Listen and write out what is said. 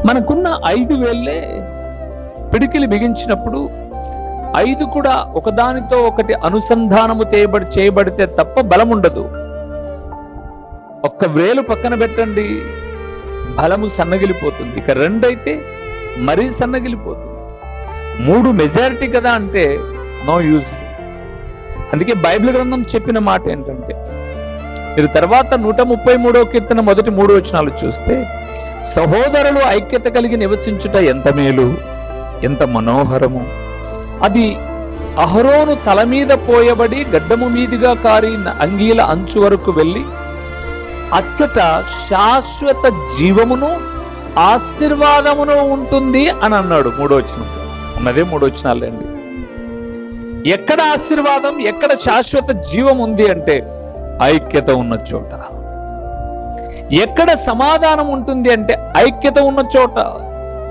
మనకున్న 5 వేళ్ళే పిడికిలి బిగించినప్పుడు 5 కూడా ఒకదానితో ఒకటి అనుసంధానము చేయబడితే తప్ప బలం ఉండదు. ఒక్క వేలు పక్కన పెట్టండి, బలము సన్నగిలిపోతుంది. ఇక 2 అయితే మరీ సన్నగిలిపోతుంది. 3 మెజారిటీ కదా అంటే నో యూజ్. అందుకే బైబిల్ గ్రంథం చెప్పిన మాట ఏంటంటే, మీరు తర్వాత 133వ కీర్తన మొదటి 3 వచనాలు చూస్తే, సహోదరులు ఐక్యత కలిగి నివసించుట ఎంత మేలు, ఎంత మనోహరము. అది అహరోను తల మీద పోయబడి గడ్డము మీదుగా కారిన అంగీల అంచు వరకు వెళ్ళి అచ్చట శాశ్వత జీవమును ఆశీర్వాదమును ఉంటుంది అని అన్నాడు. 3వ వచనం ఉన్నదే 3 వచనాలండి. ఎక్కడ ఆశీర్వాదం, ఎక్కడ శాశ్వత జీవం ఉంది అంటే ఐక్యత ఉన్న చోట. ఎక్కడ సమాధానం ఉంటుంది అంటే ఐక్యత ఉన్న చోట.